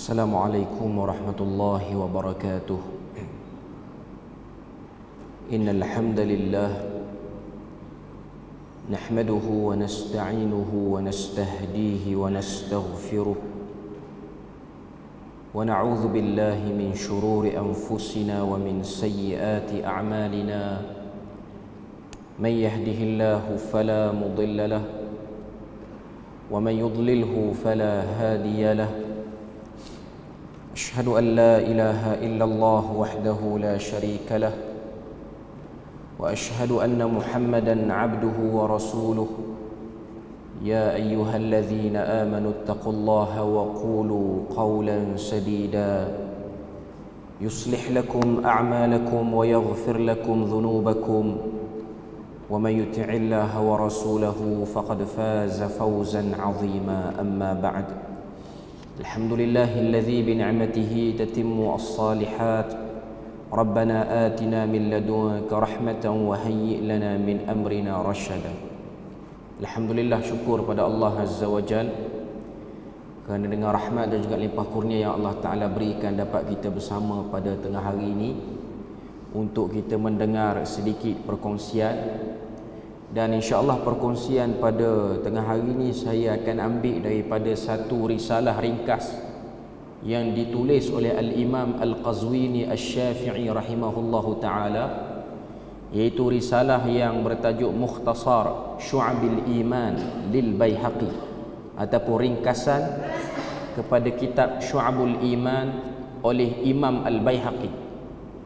السلام عليكم ورحمة الله وبركاته. إن الحمد لله نحمده ونستعينه ونستهديه ونستغفره ونعوذ بالله من شرور أنفسنا ومن سيئات أعمالنا. من يهده الله فلا مضل له ومن يضلله فلا هادي له. أشهد أن لا إله إلا الله وحده لا شريك له وأشهد أن محمدا عبده ورسوله. يا أيها الذين آمنوا اتقوا الله وقولوا قولا سديدا يصلح لكم أعمالكم ويغفر لكم ذنوبكم ومن يطع الله ورسوله فقد فاز فوزا عظيما. أما بعد، الحمد لله الذي بنعمته تتم الصالحات. ربنا آتنا من لدنك رحمة وهيئ لنا من أمرنا رشدا. Alhamdulillah, syukur pada Allah Azza wa Jal kerana dengan rahmat dan juga limpah kurnia yang Allah Ta'ala berikan dapat kita bersama pada tengah hari ini untuk kita mendengar sedikit perkongsian. Dan insya-Allah perkongsian pada tengah hari ini saya akan ambil daripada satu risalah ringkas yang ditulis oleh Al-Imam Al-Qazwini Asy-Syafi'i rahimahullahu ta'ala, iaitu risalah yang bertajuk Mukhtasar Syu'abil Iman lil Baihaqi, ataupun ringkasan kepada kitab Syu'abul Iman oleh Imam Al-Baihaqi.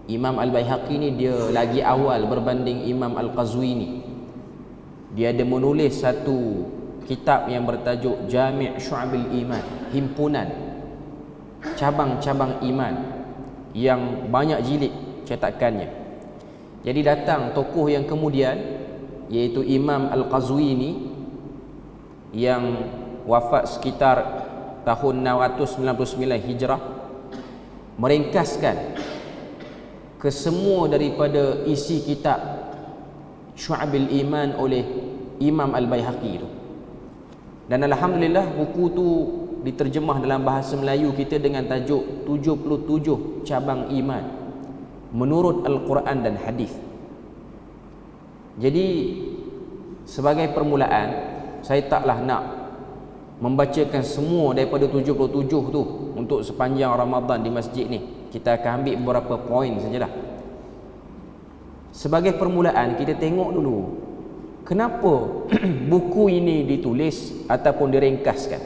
Imam Al-Baihaqi ni dia lagi awal berbanding Imam Al-Qazwini. Dia ada menulis satu kitab yang bertajuk Jami' Syu'abil Iman, himpunan cabang-cabang iman yang banyak jilid cetakannya. Jadi datang tokoh yang kemudian, iaitu Imam Al-Qazwini yang wafat sekitar tahun 699 Hijrah, meringkaskan kesemua daripada isi kitab Syu'abil Iman oleh Imam Al-Baihaqi itu. Dan alhamdulillah buku tu diterjemah dalam bahasa Melayu kita dengan tajuk 77 cabang iman menurut Al-Quran dan Hadis. Jadi sebagai permulaan, saya taklah nak membacakan semua daripada 77 tu untuk sepanjang Ramadan di masjid ni. Kita akan ambil beberapa poin sajalah. Sebagai permulaan, kita tengok dulu kenapa buku ini ditulis ataupun diringkaskan.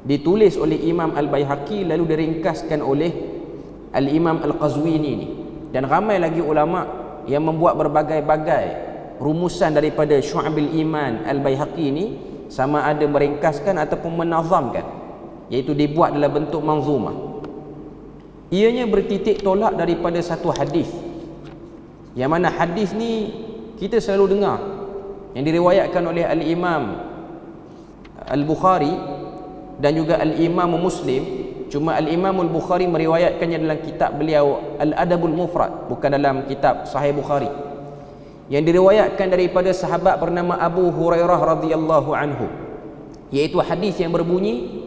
Ditulis oleh Imam Al-Baihaqi lalu diringkaskan oleh Al-Imam Al-Qazwini ni. Dan ramai lagi ulama yang membuat berbagai-bagai rumusan daripada Syu'abil Iman Al-Baihaqi ni, sama ada meringkaskan ataupun menazamkan, iaitu dibuat dalam bentuk manzumah. Ianya bertitik tolak daripada satu hadis, yang mana hadis ni kita selalu dengar, yang diriwayatkan oleh Al-Imam Al-Bukhari dan juga Al-Imam Muslim. Cuma Al-Imam Al-Bukhari meriwayatkannya dalam kitab beliau Al-Adabul Mufrad, bukan dalam kitab Sahih Bukhari, yang diriwayatkan daripada sahabat bernama Abu Hurairah radhiyallahu anhu, iaitu hadis yang berbunyi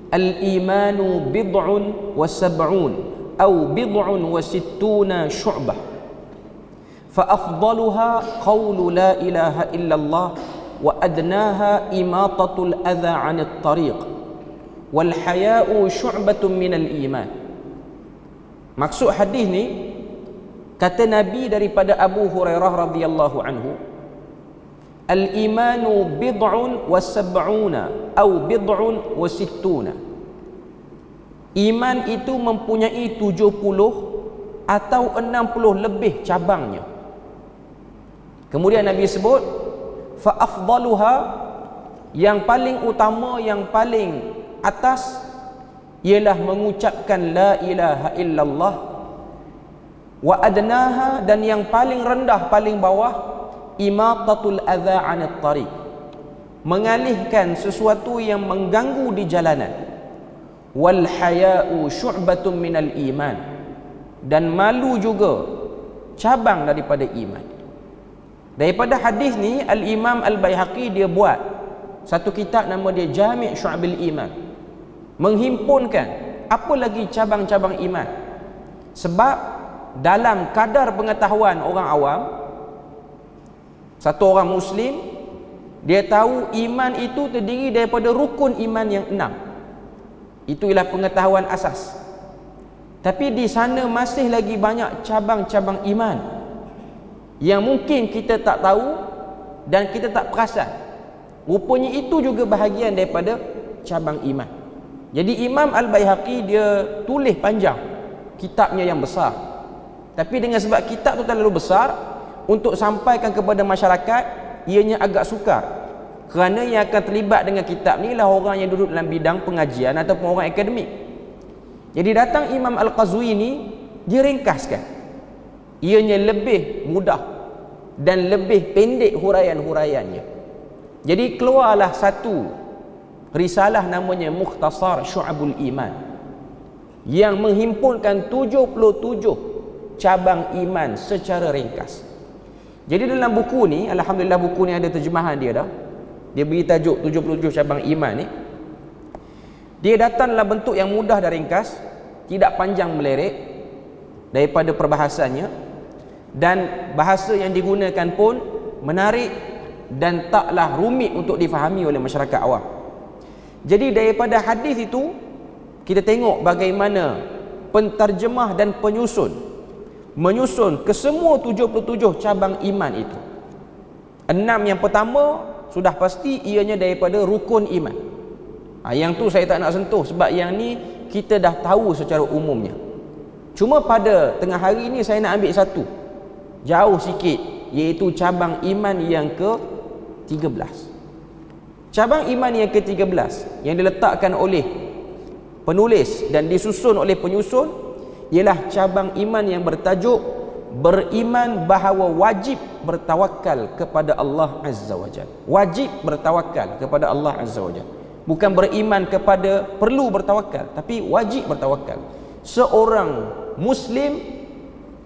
Al-imanu bid'un wa sab'un atau bid'un wa sittuna syu'bah, fa afdaluha qawlu la ilaha illallah wa adnaha imatatul adha 'anit tariq wal haya'u syu'batun minal iman. Maksud hadis ni, kata Nabi daripada Abu Hurairah radhiyallahu anhu, al-imanu bid'un wa sab'una atau bid'un wa sittuna. Iman itu mempunyai 70 atau 60 lebih cabangnya. Kemudian Nabi sebut fa afdaluha, yang paling utama, yang paling atas ialah mengucapkan la ilaha illallah, wa adnaha, dan yang paling rendah, paling bawah, imatatul adha 'anit tariq, mengalihkan sesuatu yang mengganggu di jalanan, wal haya'u syu'batun minal iman, dan malu juga cabang daripada iman. Daripada hadis ni Al-Imam Al-Baihaqi dia buat satu kitab nama dia Jami' Syu'abil Iman, menghimpunkan apa lagi cabang-cabang iman? Sebab dalam kadar pengetahuan orang awam, satu orang Muslim, dia tahu iman itu terdiri daripada rukun iman yang 6. Itu ialah pengetahuan asas. Tapi di sana masih lagi banyak cabang-cabang iman yang mungkin kita tak tahu dan kita tak perasan. Rupanya itu juga bahagian daripada cabang iman. Jadi Imam Al-Baihaqi dia tulis panjang kitabnya yang besar. Tapi dengan sebab kitab tu terlalu besar, untuk sampaikan kepada masyarakat, ianya agak sukar. Kerana yang akan terlibat dengan kitab ni lah orang yang duduk dalam bidang pengajian ataupun orang akademik. Jadi datang Imam Al-Qazwini, dia ringkaskan. Ianya lebih mudah dan lebih pendek huraian-huraiannya. Jadi keluarlah satu risalah namanya Mukhtasar Syu'abul Iman, yang menghimpunkan 77 cabang iman secara ringkas. Jadi dalam buku ni, alhamdulillah buku ni ada terjemahan dia dah. Dia beri tajuk 77 cabang iman ni. Dia datang dalam bentuk yang mudah dan ringkas, tidak panjang melerik daripada perbahasannya, dan bahasa yang digunakan pun menarik dan taklah rumit untuk difahami oleh masyarakat awam. Jadi daripada hadis itu kita tengok bagaimana penterjemah dan penyusun menyusun ke semua 77 cabang iman itu. 6 yang pertama sudah pasti ianya daripada rukun iman. Yang tu saya tak nak sentuh sebab yang ni kita dah tahu secara umumnya. Cuma pada tengah hari ni saya nak ambil satu jauh sikit, iaitu cabang iman yang ke-13. Cabang iman yang ke-13 yang diletakkan oleh penulis dan disusun oleh penyusun ialah cabang iman yang bertajuk beriman bahawa wajib bertawakal kepada Allah Azza wa Jalla. Wajib bertawakal kepada Allah Azza wa Jalla. Bukan beriman kepada perlu bertawakal, tapi wajib bertawakal. Seorang Muslim,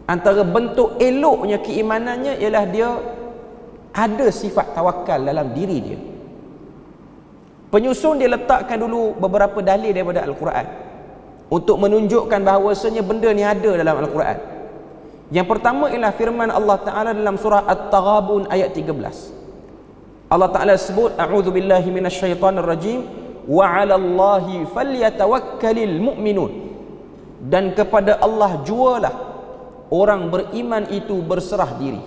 antara bentuk eloknya keimanannya ialah dia ada sifat tawakal dalam diri dia. Penyusun dia letakkan dulu beberapa dalil daripada Al-Quran untuk menunjukkan bahawasanya benda ni ada dalam Al-Quran. Yang pertama ialah firman Allah Ta'ala dalam surah At-Taghabun ayat 13. Allah Ta'ala sebut, a'udzubillahi minasyaitanirrajim, wa 'alallahi falyatawakkalul mu'minun. Dan kepada Allah jualah orang beriman itu berserah diri.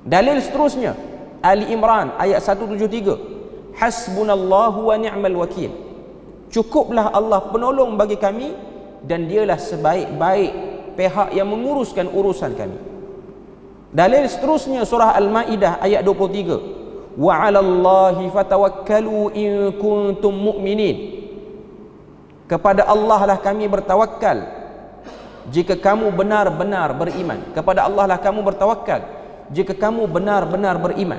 Dalil seterusnya Ali Imran ayat 173, hasbunallahu wa ni'mal wakil. Cukuplah Allah penolong bagi kami dan dialah sebaik-baik pihak yang menguruskan urusan kami. Dalil seterusnya surah Al-Maidah ayat 23, wa 'alallahi fatawakkalu in kuntum mu'minin. Kepada Allah lah kami bertawakal jika kamu benar-benar beriman. Kepada Allah lah kamu bertawakal jika kamu benar-benar beriman.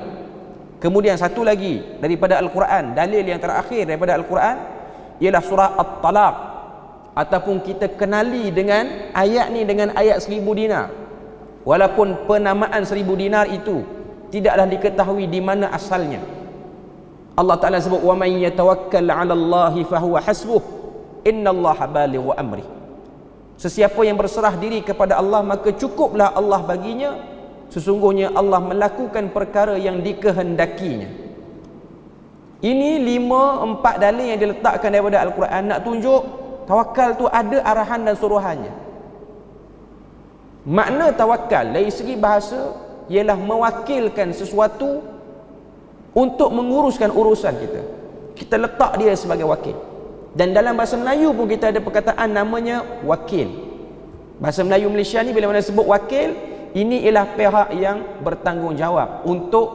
Kemudian satu lagi daripada Al-Quran, dalil yang terakhir daripada Al-Quran ialah surah At-Talaq, ataupun kita kenali dengan ayat ni dengan ayat 1000 dinar. Walaupun penamaan 1000 dinar itu tidaklah diketahui di mana asalnya. Allah Ta'ala sebut, wa man yatawakkal 'ala Allahi fahuwa hasbuh innallaha balighu amri. Sesiapa yang berserah diri kepada Allah, maka cukuplah Allah baginya, sesungguhnya Allah melakukan perkara yang dikehendakinya. Ini 5-4 dalil yang diletakkan daripada Al-Quran nak tunjuk tawakal tu ada arahan dan suruhannya. Makna tawakal dari segi bahasa ialah mewakilkan sesuatu untuk menguruskan urusan kita. Kita letak dia sebagai wakil. Dan dalam bahasa Melayu pun kita ada perkataan namanya wakil. Bahasa Melayu Malaysia ni bila mana sebut wakil, ini ialah pihak yang bertanggungjawab untuk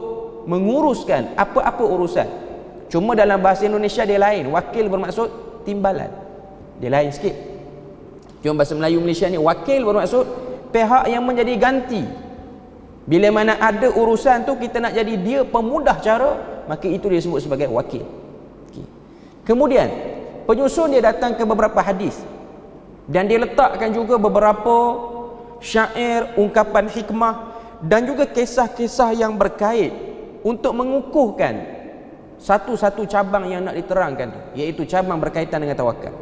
menguruskan apa-apa urusan. Cuma dalam bahasa Indonesia dia lain. Wakil bermaksud timbalan, dia lain sikit. Cuma bahasa Melayu Malaysia ni wakil bermaksud pihak yang menjadi ganti. Bila mana ada urusan tu kita nak jadi dia pemudah cara, maka itu dia sebut sebagai wakil. Kemudian penyusun dia datang ke beberapa hadis dan dia letakkan juga beberapa syair, ungkapan hikmah dan juga kisah-kisah yang berkait untuk mengukuhkan satu-satu cabang yang nak diterangkan tu, iaitu cabang berkaitan dengan tawakal.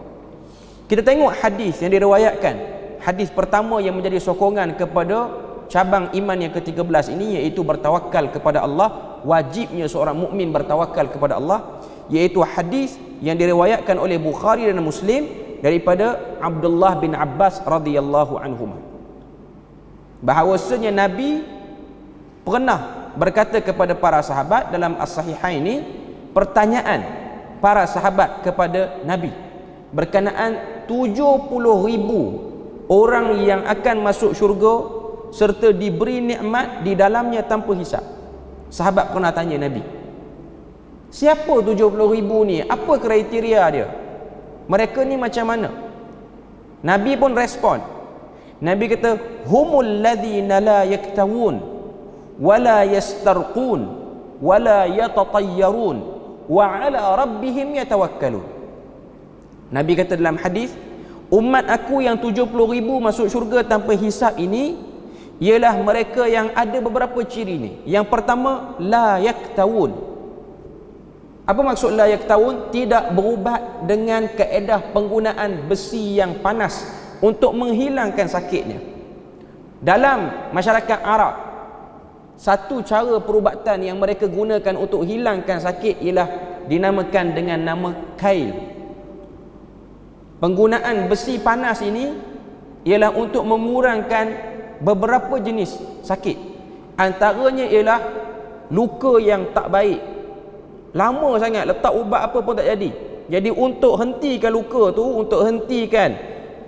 Kita tengok hadis yang diriwayatkan. Hadis pertama yang menjadi sokongan kepada cabang iman yang ke-13 ini, iaitu bertawakal kepada Allah. Wajibnya seorang mukmin bertawakal kepada Allah, iaitu hadis yang diriwayatkan oleh Bukhari dan Muslim daripada Abdullah bin Abbas radhiyallahu anhuma, bahawasanya Nabi pernah berkata kepada para sahabat dalam As-Sahihain ini, pertanyaan para sahabat kepada Nabi berkenaan 70,000 orang yang akan masuk syurga serta diberi nikmat di dalamnya tanpa hisab. Sahabat pernah tanya Nabi, siapa 70,000 ni? Apa kriteria dia? Mereka ni macam mana? Nabi pun respon. Nabi kata, humul ladzina la yaktawun wala yastarqun wala yatatayyarun wa ala rabbihim yatawakkalun. Nabi kata dalam hadis, umat aku yang 70,000 masuk syurga tanpa hisab ini ialah mereka yang ada beberapa ciri ni. Yang pertama, la yaktawun. Apa maksud la yaktawun? Tidak berubat dengan kaedah penggunaan besi yang panas untuk menghilangkan sakitnya. Dalam masyarakat Arab, satu cara perubatan yang mereka gunakan untuk hilangkan sakit ialah dinamakan dengan nama kail. Penggunaan besi panas ini ialah untuk mengurangkan beberapa jenis sakit. Antaranya ialah luka yang tak baik, lama sangat letak ubat apa pun tak jadi. Jadi untuk hentikan luka tu, untuk hentikan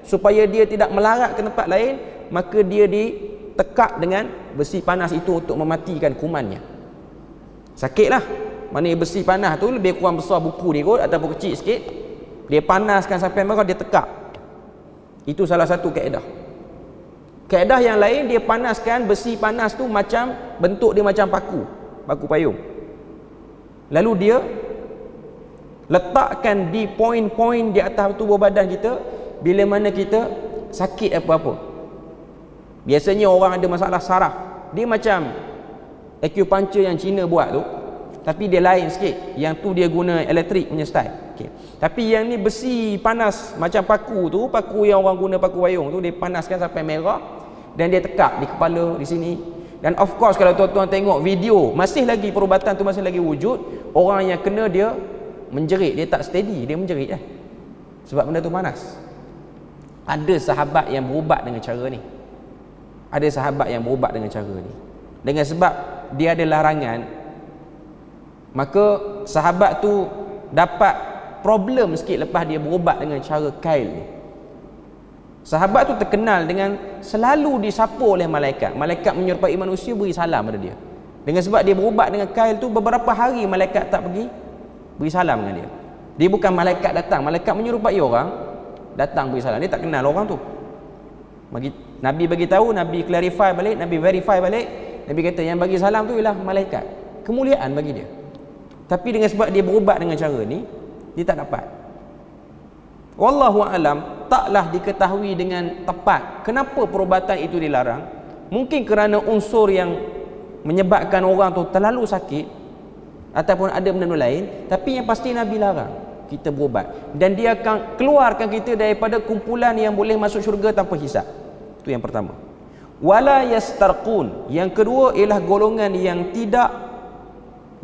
supaya dia tidak melarat ke tempat lain, maka dia ditekak dengan besi panas itu untuk mematikan kumannya. Sakitlah. Mana besi panas tu lebih kurang besar buku ni kot, ataupun kecil sikit. Dia panaskan sampai merah, dia tekak. Itu salah satu kaedah. Kaedah yang lain, dia panaskan besi panas tu macam, bentuk dia macam paku payung. Lalu dia letakkan di poin-poin di atas tubuh badan kita bila mana kita sakit apa-apa. Biasanya orang ada masalah saraf, dia macam acupuncture yang Cina buat tu, tapi dia lain sikit. Yang tu dia guna elektrik punya style. Okay. Tapi yang ni besi panas macam paku yang orang guna paku payung tu, dia panaskan sampai merah dan dia tekak di kepala, di sini. Dan of course kalau tuan-tuan tengok video, masih lagi perubatan tu masih lagi wujud. Orang yang kena dia menjerit, dia tak steady, dia menjerit lah. Sebab benda tu panas. Ada sahabat yang berubat dengan cara ni. Ada sahabat yang berubat dengan cara ni. Dengan sebab dia ada larangan, maka sahabat tu dapat problem sikit lepas dia berubat dengan cara kail ni. Sahabat tu terkenal dengan selalu disapu oleh malaikat. Malaikat menyerupai manusia beri salam pada dia. Dengan sebab dia berubat dengan kail tu, beberapa hari malaikat tak pergi beri salam dengan dia. Dia bukan malaikat datang, malaikat menyerupai orang datang beri salam. Dia tak kenal orang tu. Nabi bagi tahu, Nabi clarify balik, Nabi verify balik. Nabi kata yang bagi salam tu ialah malaikat. Kemuliaan bagi dia. Tapi dengan sebab dia berubat dengan cara ni, dia tak dapat. Wallahu alam, taklah diketahui dengan tepat kenapa perubatan itu dilarang. Mungkin kerana unsur yang menyebabkan orang tu terlalu sakit, ataupun ada benda lain. Tapi yang pasti Nabi larang kita berubat, dan dia akan keluarkan kita daripada kumpulan yang boleh masuk syurga tanpa hisab. Itu yang pertama. Wala yastarqun. Yang kedua ialah golongan yang tidak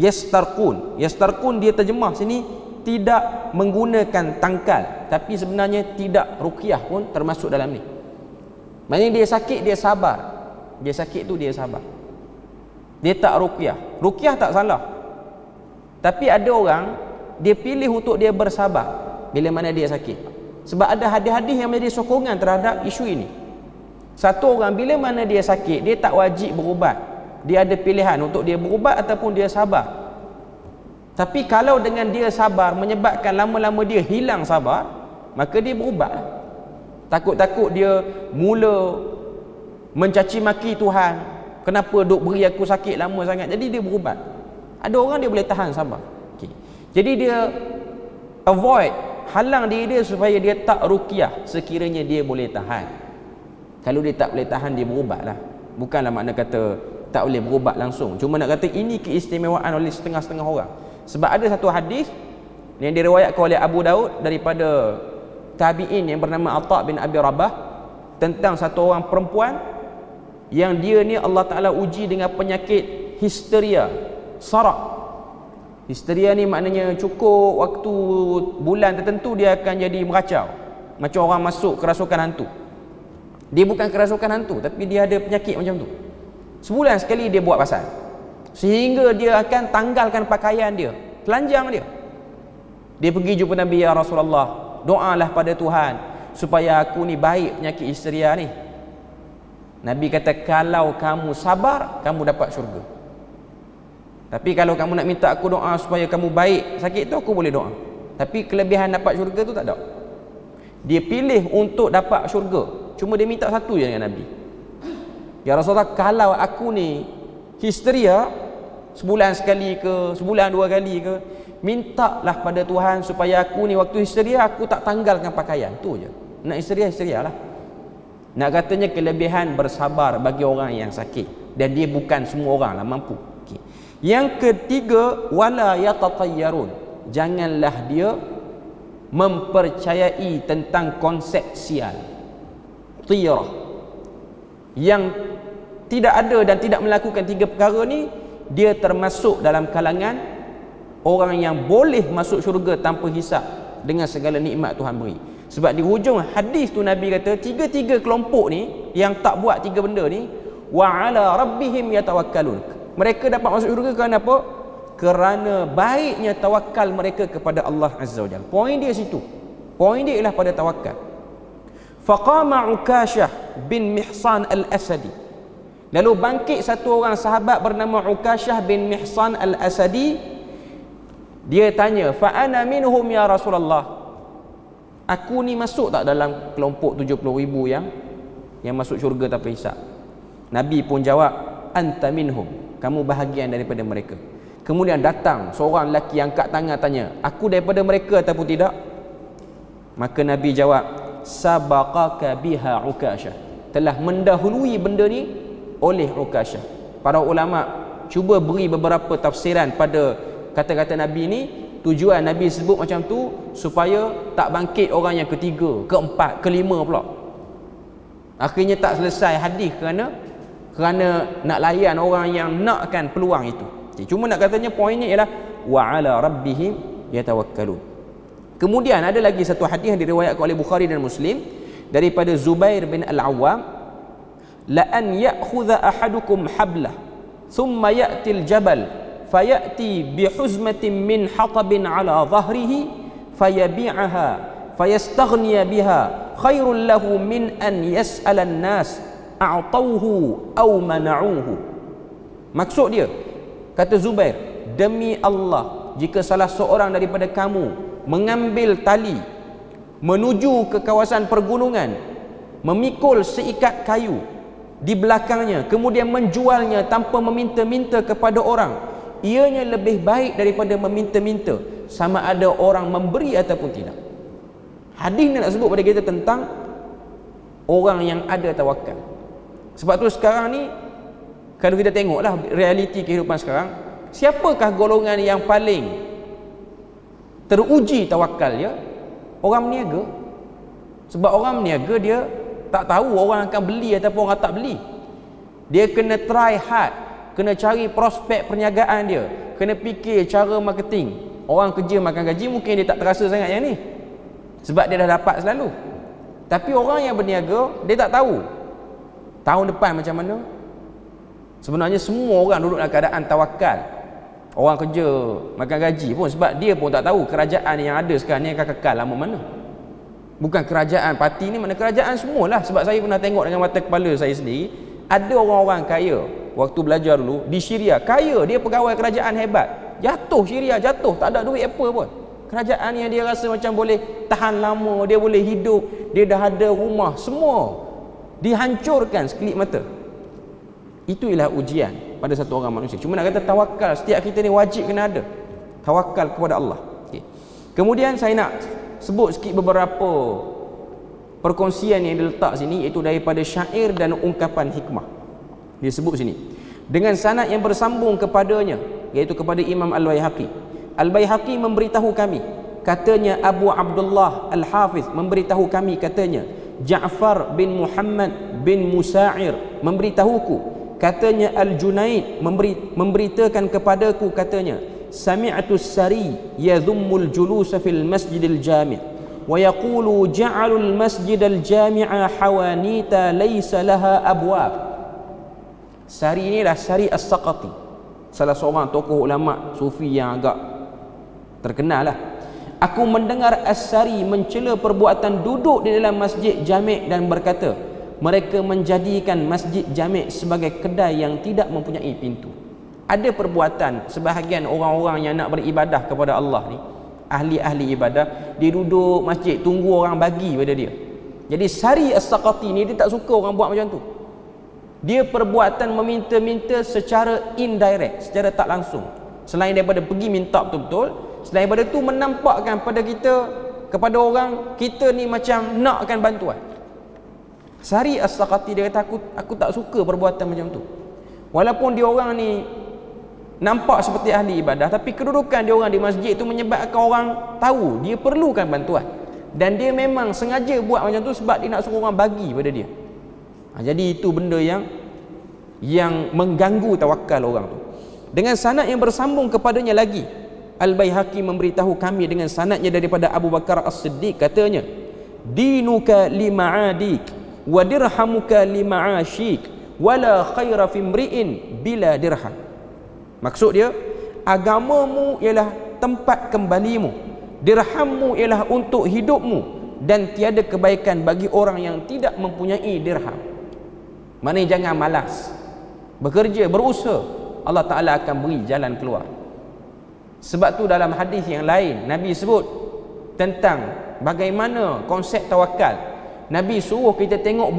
yastarqun. Yastarqun dia terjemah sini tidak menggunakan tangkal, tapi sebenarnya tidak ruqyah pun termasuk dalam ni. Maksudnya dia sakit, dia sabar. Dia sakit tu dia sabar. Dia tak ruqyah. Ruqyah tak salah. Tapi ada orang dia pilih untuk dia bersabar bila mana dia sakit. Sebab ada hadis-hadis yang menjadi sokongan terhadap isu ini. Satu orang bila mana dia sakit, dia tak wajib berubat. Dia ada pilihan untuk dia berubat ataupun dia sabar. Tapi kalau dengan dia sabar menyebabkan lama-lama dia hilang sabar, maka dia berubat. Takut-takut dia mula mencaci maki Tuhan, kenapa duk beri aku sakit lama sangat, jadi dia berubat. Ada orang dia boleh tahan sabar. Okay. Jadi dia avoid, halang diri dia supaya dia tak ruqyah sekiranya dia boleh tahan. Kalau dia tak boleh tahan, dia berubatlah. Bukanlah makna kata tak boleh berubat langsung. Cuma nak kata ini keistimewaan oleh setengah-setengah orang. Sebab ada satu hadis yang diriwayatkan oleh Abu Daud daripada tabi'in yang bernama Atha bin Abi Rabah tentang satu orang perempuan yang dia ni Allah Ta'ala uji dengan penyakit histeria, sarak. Histeria ni maknanya cukup waktu bulan tertentu dia akan jadi meracau, macam orang masuk kerasukan hantu. Dia bukan kerasukan hantu, tapi dia ada penyakit macam tu. Sebulan sekali dia buat pasal, sehingga dia akan tanggalkan pakaian dia, telanjang dia. Dia pergi jumpa Nabi, ya Rasulullah, doalah pada Tuhan supaya aku ni baik penyakit histeria ni. Nabi kata, kalau kamu sabar, kamu dapat syurga. Tapi kalau kamu nak minta aku doa supaya kamu baik sakit tu, aku boleh doa. Tapi kelebihan dapat syurga tu tak ada. Dia pilih untuk dapat syurga, cuma dia minta satu je dengan Nabi. Ya Rasulullah, kalau aku ni histeria, sebulan sekali ke, sebulan dua kali ke, mintalah pada Tuhan supaya aku ni waktu histeria aku tak tanggalkan pakaian. Tu je. Nak histeria, histeria lah. Nak katanya kelebihan bersabar bagi orang yang sakit, dan dia bukan semua orang lah mampu. Okay. Yang ketiga, wala yatatayyarun, janganlah dia mempercayai tentang konsep sial, tiyarah, yang tidak ada dan tidak melakukan tiga perkara ni, dia termasuk dalam kalangan orang yang boleh masuk syurga tanpa hisab dengan segala nikmat Tuhan beri. Sebab di hujung hadis tu Nabi kata, tiga-tiga kelompok ni yang tak buat tiga benda ni, wa ala rabbihim yatawakkalun, mereka dapat masuk syurga kerana apa? Kerana baiknya tawakal mereka kepada Allah Azza wa Jalla. Poin dia situ. Poin dia ialah pada tawakal. Faqama Ukashah bin Mihsan al-Asadi, lalu bangkit satu orang sahabat bernama Ukashah bin Mihsan al-Asadi. Dia tanya, fa ana minhum ya Rasulullah, aku ni masuk tak dalam kelompok 70,000 yang masuk syurga tanpa hisab? Nabi pun jawab, anta minhum, kamu bahagian daripada mereka. Kemudian datang seorang lelaki yang angkat tangan tanya, aku daripada mereka ataupun tidak? Maka Nabi jawab, sabaqaka biha Ukashah, telah mendahului benda ni oleh Ukashah. Para ulama cuba beri beberapa tafsiran pada kata-kata Nabi ni. Tujuan Nabi sebut macam tu supaya tak bangkit orang yang ketiga, keempat, kelima pula. Akhirnya tak selesai hadis kerana nak layan orang yang nakkan peluang itu. Cuma nak katanya poinnya ialah wa ala rabbihim yatawakkalun. Kemudian ada lagi satu hadis yang diriwayatkan oleh Bukhari dan Muslim daripada Zubair bin Al-Awwam, la an ya'khudha ahadukum hablah thumma ya'ti al-jabal fayati bihuzmatin min hatabin ala dhahrihi fayabi'aha fayastaghniya biha khairul lahu min an yas'ala an-nas a'tauhu aw mana'uhu. Maksud dia, kata Zubair, demi Allah, jika salah seorang daripada kamu mengambil tali menuju ke kawasan pergunungan, memikul seikat kayu di belakangnya, kemudian menjualnya tanpa meminta-minta kepada orang, ianya lebih baik daripada meminta-minta, sama ada orang memberi ataupun tidak. Hadis ni nak sebut pada kita tentang orang yang ada tawakal. Sebab tu sekarang ni, kalau kita tengoklah realiti kehidupan sekarang, siapakah golongan yang paling teruji tawakal dia? Orang berniaga. Sebab orang berniaga dia tak tahu orang akan beli ataupun orang tak beli. Dia kena try hard, kena cari prospek perniagaan dia, kena fikir cara marketing. Orang kerja makan gaji mungkin dia tak terasa sangat yang ni, sebab dia dah dapat selalu. Tapi orang yang berniaga, dia tak tahu tahun depan macam mana. Sebenarnya semua orang duduk dalam keadaan tawakal. Orang kerja makan gaji pun sebab dia pun tak tahu kerajaan yang ada sekarang ni akan kekal lama mana. Bukan kerajaan parti ni, mana kerajaan semualah. Sebab saya pernah tengok dengan mata kepala saya sendiri, ada orang-orang kaya waktu belajar dulu di Syria, kaya, dia pegawai kerajaan hebat, jatuh Syria, jatuh, tak ada duit apa pun. Kerajaan yang dia rasa macam boleh tahan lama, dia boleh hidup, dia dah ada rumah, semua dihancurkan sekelip mata. Itu ialah ujian pada satu orang manusia. Cuma nak kata tawakal, setiap kita ni wajib kena ada tawakal kepada Allah. Okay. Kemudian saya nak sebut sikit beberapa perkongsian yang diletak sini, iaitu daripada syair dan ungkapan hikmah. Dia sebut sini dengan sanad yang bersambung kepadanya, iaitu kepada Imam Al-Baihaqi. Al-Baihaqi memberitahu kami, katanya Abu Abdullah Al-Hafiz memberitahu kami, katanya Ja'far bin Muhammad bin Musa'ir memberitahuku, katanya Al-Junaid memberitakan kepadaku, katanya sami'tu as-sari yadhummul julusa fil masjidil jami' wa yaqulu ja'alul masjidal jami'a hawanita laysa laha abwab. Sari ni dah Sari As-Saqati, salah seorang tokoh ulama sufi yang agak terkenal lah. Aku mendengar As-Sari mencela perbuatan duduk di dalam masjid jami' dan berkata, mereka menjadikan masjid jami' sebagai kedai yang tidak mempunyai pintu. Ada perbuatan sebahagian orang-orang yang nak beribadah kepada Allah ni, ahli-ahli ibadah, dia duduk masjid tunggu orang bagi pada dia. Jadi Sari As-Saqati ni dia tak suka orang buat macam tu. Dia perbuatan meminta-minta secara indirect, secara tak langsung. Selain daripada pergi minta betul-betul, selain daripada tu menampakkan pada kita, kepada orang, kita ni macam nakkan bantuan. Sari As-Saqati dia kata, aku tak suka perbuatan macam tu. Walaupun dia orang ni nampak seperti ahli ibadah, tapi kedudukan dia orang di masjid tu menyebabkan orang tahu dia perlukan bantuan, dan dia memang sengaja buat macam tu sebab dia nak suruh orang bagi pada dia. Jadi itu benda yang mengganggu tawakal orang tu. Dengan sanad yang bersambung kepadanya lagi, Al-Baihaqi memberitahu kami dengan sanadnya daripada Abu Bakar As-Siddiq, katanya dinuka lima'adik wa dirhamuka lima'ashik wala khaira fi imri'in bila dirham. Maksud dia, agamamu ialah tempat kembalimu, dirhammu ialah untuk hidupmu, dan tiada kebaikan bagi orang yang tidak mempunyai dirham. Maknanya jangan malas, bekerja, berusaha, Allah Ta'ala akan beri jalan keluar. Sebab tu dalam hadis yang lain Nabi sebut tentang bagaimana konsep tawakal. Nabi suruh kita tengok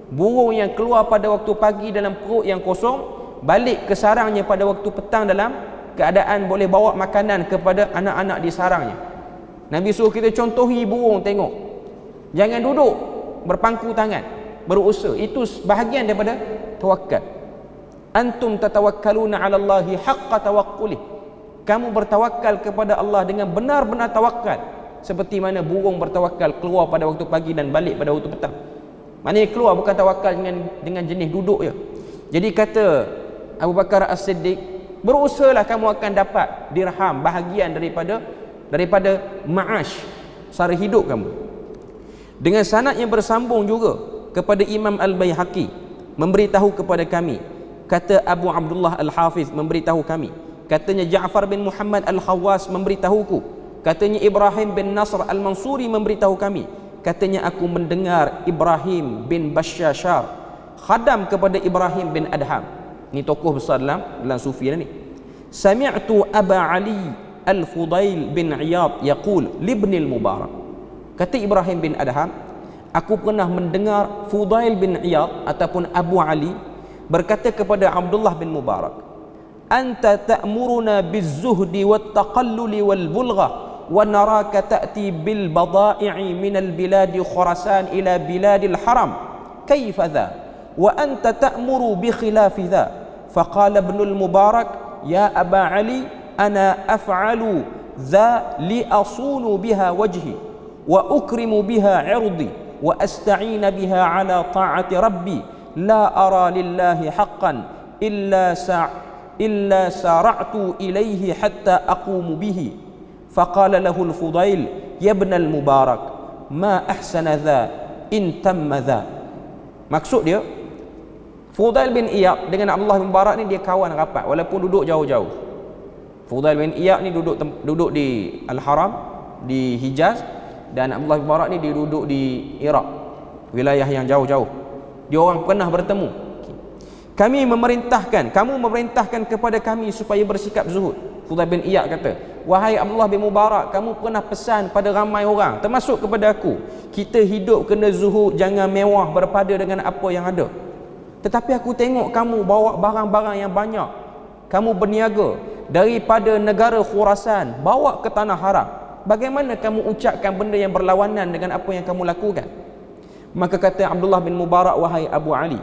burung yang keluar pada waktu pagi dalam perut yang kosong, balik ke sarangnya pada waktu petang dalam keadaan boleh bawa makanan kepada anak-anak di sarangnya. Nabi suruh kita contohi burung, tengok, jangan duduk berpangku tangan, berusaha. Itu bahagian daripada tawakal. Antum tatawakkaluna 'ala Allahi haqqa tawakkuli. Kamu bertawakal kepada Allah dengan benar-benar tawakal, seperti mana burung bertawakal keluar pada waktu pagi dan balik pada waktu petang. Maknanya keluar bukan tawakal dengan jenis duduk je. Jadi kata Abu Bakar As-Siddiq, berusahalah kamu akan dapat dirham, bahagian daripada ma'ash, sara hidup kamu. Dengan sanad yang bersambung juga kepada Imam Al-Baihaqi memberitahu kepada kami, kata Abu Abdullah Al-Hafiz memberitahu kami, katanya Ja'far bin Muhammad Al-Khawwas memberitahuku, katanya Ibrahim bin Nasr Al-Mansuri memberitahu kami, katanya aku mendengar Ibrahim bin Bashashar khadam kepada Ibrahim bin Adham, ni tokoh besar dalam sufi ni. Sami'tu Aba Ali Al-Fudail bin Iyad yaqul libni al-Mubarak. Kata Ibrahim bin Adham, aku pernah mendengar Fudail bin Iyad ataupun Abu Ali berkata kepada Abdullah bin Mubarak, anta ta'muruna biz-zuhdi wat-taqalluli wal-bulgha wa naraka ta'ti bil bada'i min al-bilad Khurasan ila biladil haram, kayfa dha wa anta ta'muru bi khilafi dha. Faqala ibn al-Mubarak, ya Aba Ali, ana af'alu dha li asunu biha wajhi wa ukrimu biha 'irdi wa asta'ina biha ala ta'ati rabbi la ara lillahi haqqan illa sara'tu ilayhi hatta aqumu bihi. Faqala lahu al-Fudail, ya ibn al-Mubarak, ma ahsana dha in tamma dha. Maksud dia, Fudail bin Iyad dengan Abdullah bin Mubarak ni dia kawan rapat walaupun duduk jauh-jauh. Fudail bin Iyad ni duduk di Al-Haram di Hijaz, dan Abdullah bin Mubarak ni dia duduk di Iraq, wilayah yang jauh-jauh. Dia orang pernah bertemu. Kamu memerintahkan kepada kami supaya bersikap zuhud. Fudail bin Iyad kata, wahai Abdullah bin Mubarak, kamu pernah pesan pada ramai orang, termasuk kepada aku, kita hidup kena zuhud, jangan mewah berpada dengan apa yang ada. Tetapi aku tengok kamu bawa barang-barang yang banyak, kamu berniaga daripada negara Khurasan bawa ke tanah haram. Bagaimana kamu ucapkan benda yang berlawanan dengan apa yang kamu lakukan? Maka kata Abdullah bin Mubarak, wahai Abu Ali,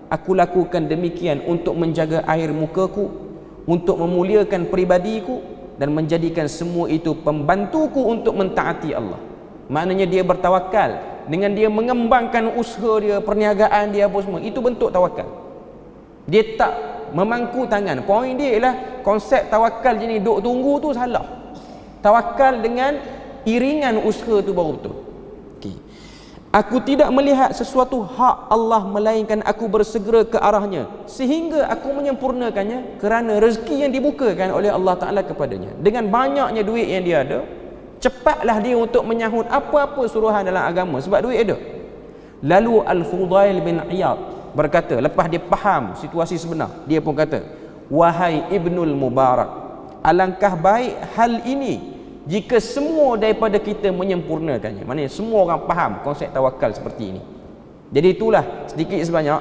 aku lakukan demikian untuk menjaga air mukaku, untuk memuliakan peribadiku, dan menjadikan semua itu pembantuku untuk mentaati Allah. Maknanya dia bertawakal dengan dia mengembangkan usaha dia, perniagaan dia, apa semua. Itu bentuk tawakal. Dia tak memangku tangan. Poin dia ialah konsep tawakal jenis duk tunggu tu salah. Tawakal dengan iringan usaha tu baru betul. Okay. Aku tidak melihat sesuatu hak Allah melainkan aku bersegera ke arahnya sehingga aku menyempurnakannya kerana rezeki yang dibukakan oleh Allah Ta'ala kepadanya. Dengan banyaknya duit yang dia ada, cepatlah dia untuk menyahut apa-apa suruhan dalam agama sebab duit ada. Lalu Al-Fudail bin Iyad berkata, lepas dia faham situasi sebenar, dia pun kata, wahai Ibnul Mubarak, alangkah baik hal ini jika semua daripada kita menyempurnakannya. Maknanya semua orang faham konsep tawakal seperti ini. Jadi itulah sedikit sebanyak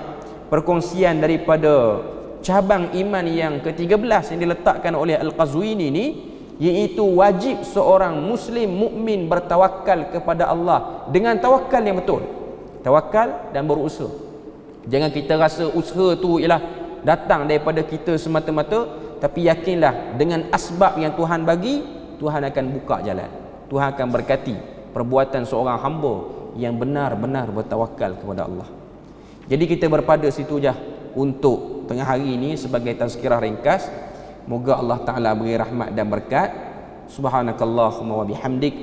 perkongsian daripada cabang iman yang ke-13 yang diletakkan oleh Al-Qazwini ni, iaitu wajib seorang muslim mukmin bertawakal kepada Allah dengan tawakal yang betul. Tawakal dan berusaha. Jangan kita rasa usaha tu ialah datang daripada kita semata-mata, tapi yakinlah dengan asbab yang Tuhan bagi, Tuhan akan buka jalan. Tuhan akan berkati perbuatan seorang hamba yang benar-benar bertawakal kepada Allah. Jadi kita berpada situ je untuk tengah hari ini sebagai tazkirah ringkas. Moga Allah Ta'ala beri rahmat dan berkat. Subhanakallahumma wa bihamdik,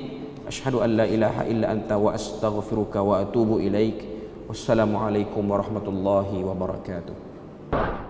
asyhadu an la ilaha illa anta wa astaghfiruka wa atubu ilaik. Wassalamualaikum warahmatullahi wabarakatuh.